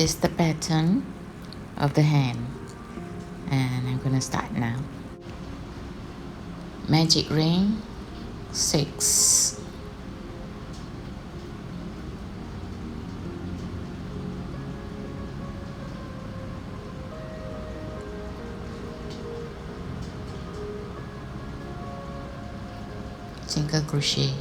This is the pattern of the hand, and I'm gonna start now. Magic ring 6, single crochet,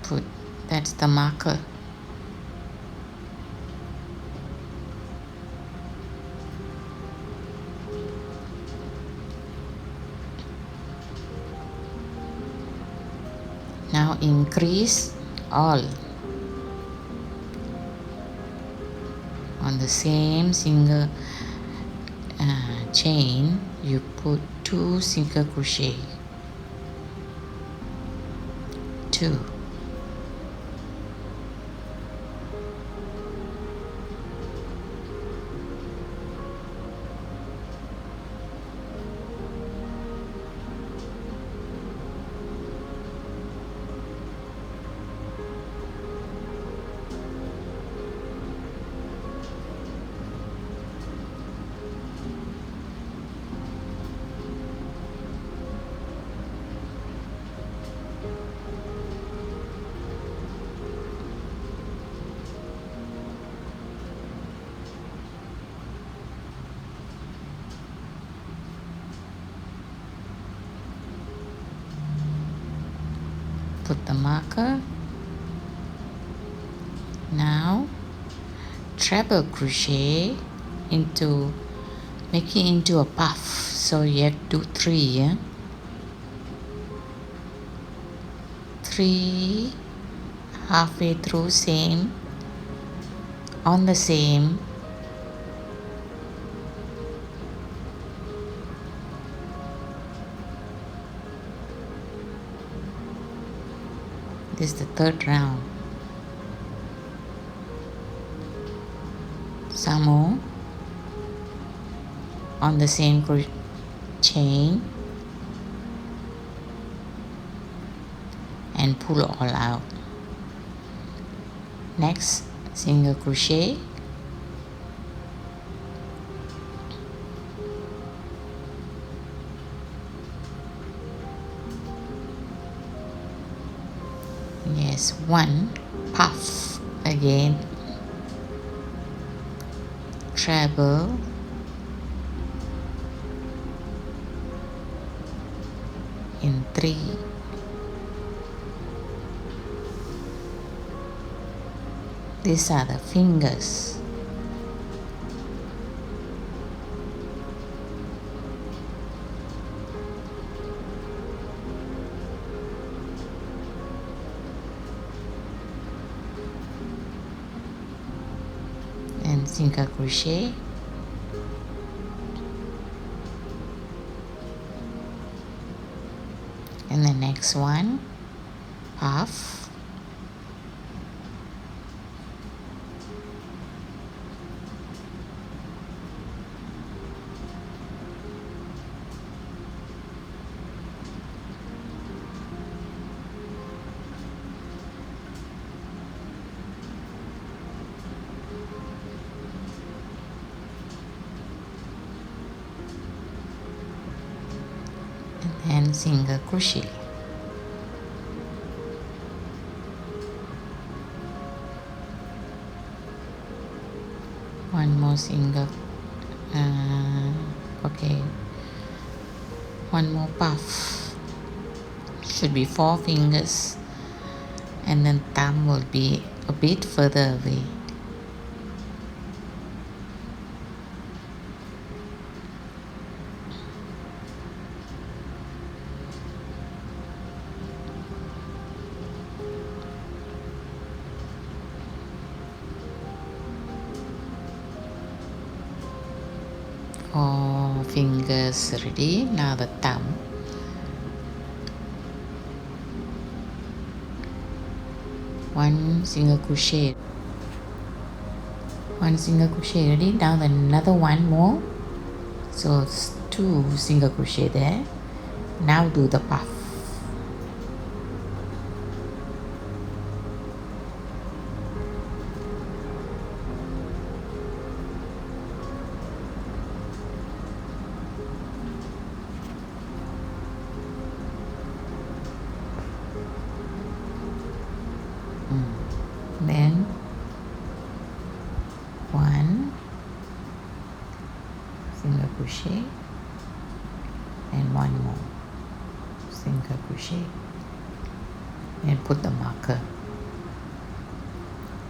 put, that's the marker. Now increase all on the same single chain. You put 2 single crochet, 2, put the marker. Now treble crochet into, make it into a puff, so you have to do 3, yeah? 3 halfway through, same on the same, this is the 3rd round. Some more on the same chain and pull all out. Next, single crochet, yes, 1 puff again, treble, in 3, these are the fingers, and single crochet, and the next one, puff, and single crochet. One more single, okay, one more puff, should be 4 fingers, and then thumb will be a bit further away. All fingers ready. Now the thumb. one single crochet, ready. Now then another one more, so it's 2 single crochet there. Now do the puff. Then 1 single crochet and 1 more single crochet, and put the marker.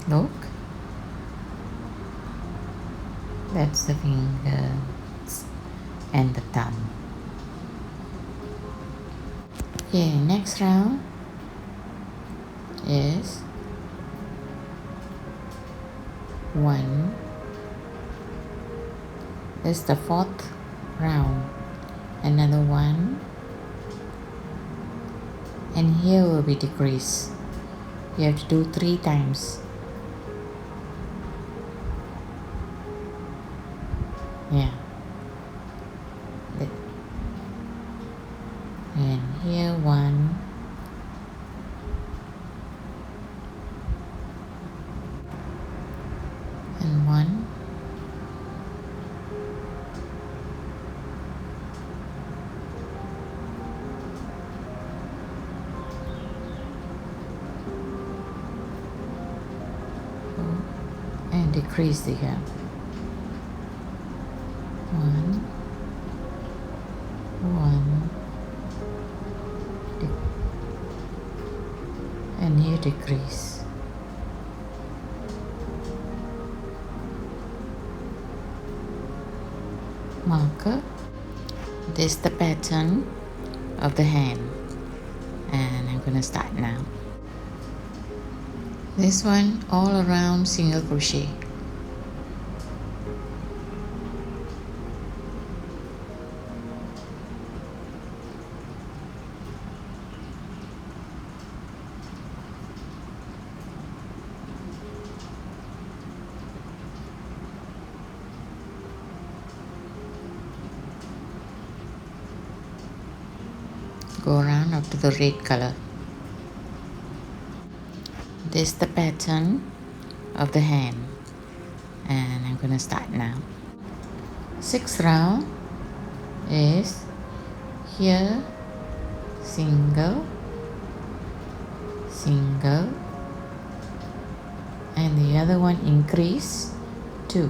Look, that's the fingers and the thumb. Okay, next round is 1. This is the 4th round. Another 1, and here will be decrease. You have to do 3 times. Yeah. And here 1, and 1, and decrease here. 1, 1, and here decrease. Marker. This is the pattern of the hand, and I'm gonna start now. This one all around single crochet. Go around up to the red color. This is the pattern of the hand, and I'm gonna start now. 6th round is here single, single, and the other one increase 2.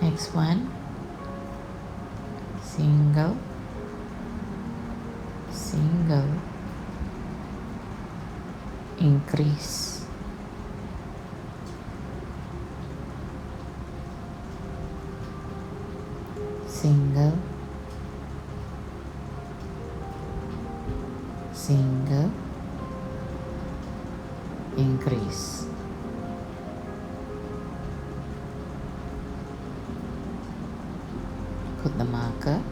Next one, single, single, increase, single, single, increase. Put the marker,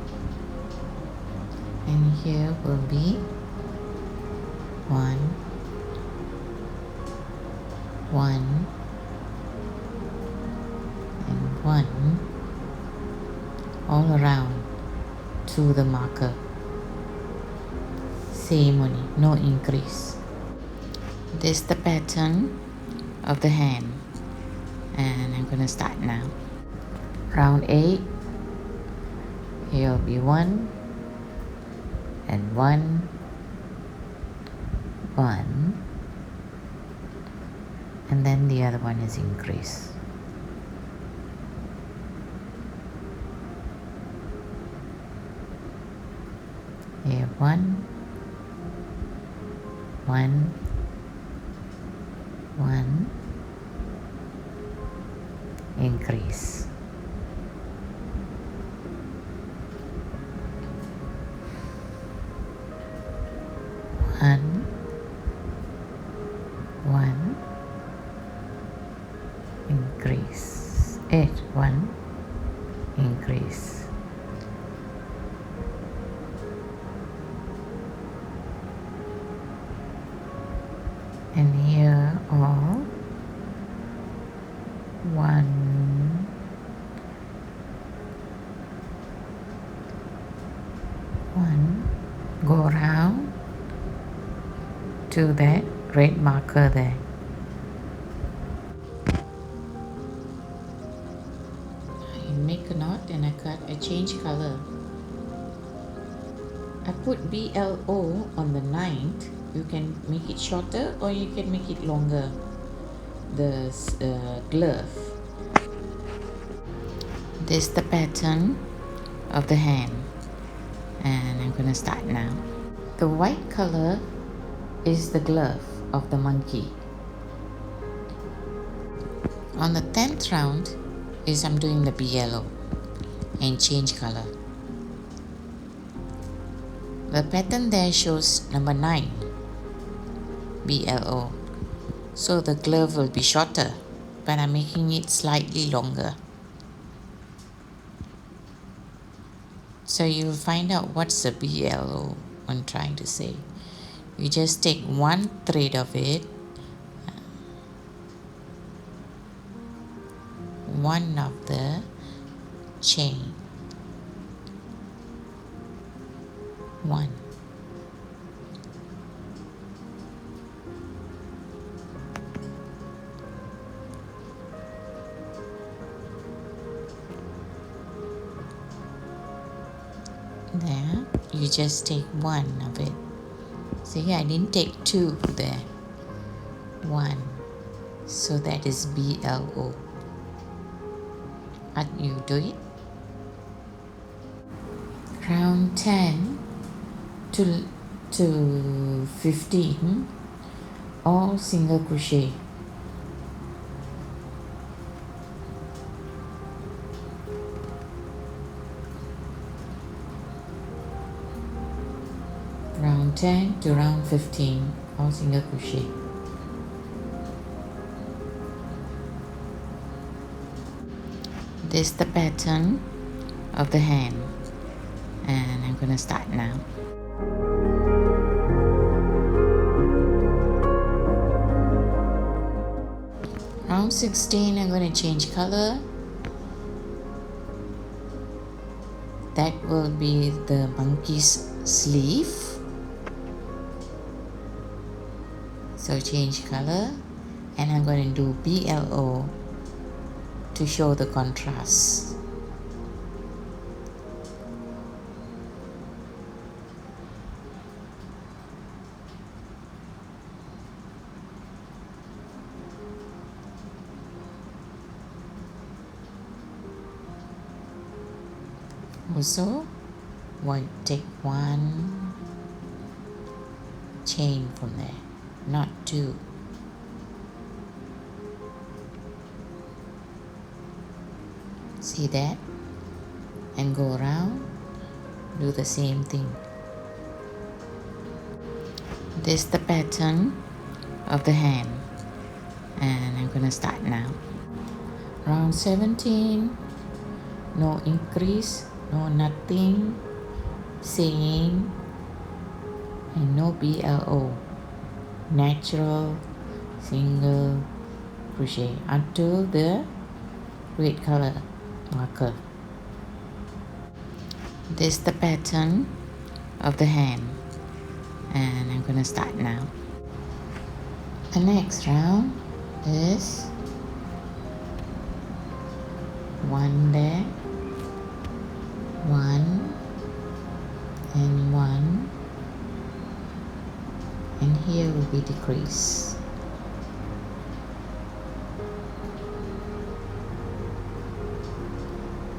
and here will be 1, 1, and 1 all around to the marker. Same only, no increase. This is the pattern of the hand, and I'm gonna start now. Round 8. Here will be 1 and 1, 1, and then the other one is increase. Here 1, 1, 1, increase. 1, 1, increase. 8, 1, increase. and here all one, go around to that red marker there. I make a knot and I change color. I put BLO on the 9th. You can make it shorter or you can make it longer, the glove. This is the pattern of the hand, and I'm gonna start now. The white color is the glove of the monkey. On the 10th round is I'm doing the BLO and change color. The pattern there shows number 9 BLO, so the glove will be shorter, but I'm making it slightly longer. So you'll find out what's the BLO I'm trying to say. You just take one thread of it, one of the chain, one, there you just take one of it. See, I didn't take two there, one, so that is BLO. And you do it. Round 10 to 15 all single crochet. Round 10 to round 15 all single crochet. This is the pattern of the hand, and I'm gonna start now. Round 16 I'm going to change color. That will be the monkey's sleeve. So change color, and I'm going to do BLO to show the contrast. Also, take one chain from there, not two. See that? And go around, do the same thing. This is the pattern of the hand, and I'm gonna start now. Round 17, no increase, no nothing, same, and no BLO, natural single crochet until the red color marker. This is the pattern of the hand, and I'm gonna start now. The next round is one there, one and one, and here will be decrease.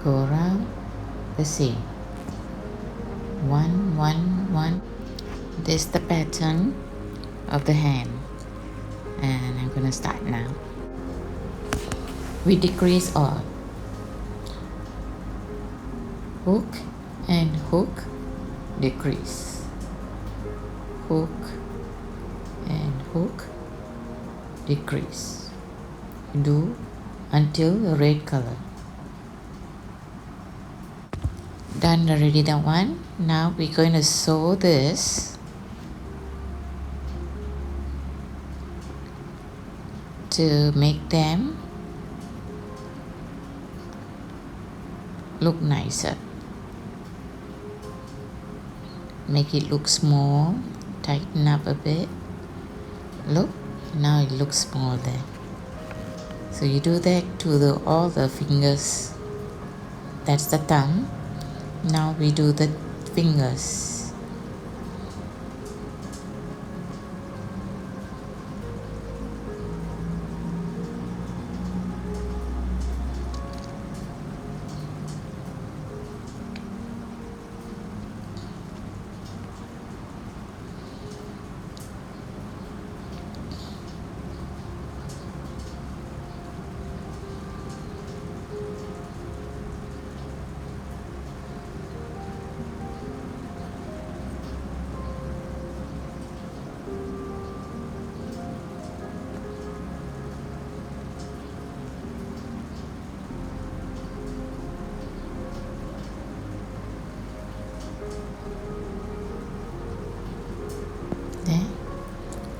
Go around the same, one, one, one. This is the pattern of the hand, and I'm gonna start now. We decrease all, hook and hook, decrease, hook and hook, decrease. Do until the red color. Done already that one. Now we're going to sew this to make them look nicer. Make it look small, tighten up a bit. Look, now it looks small there. So you do that to all the fingers. That's the thumb. Now we do the fingers. There,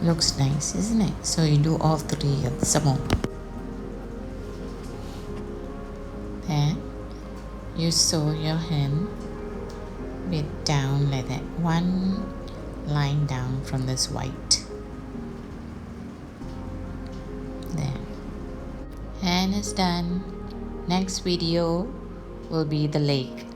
looks nice, isn't it? So you do all three some more. Then you sew your hem bit down like that, one line down from this white. There, hand is done. Next video will be the leg.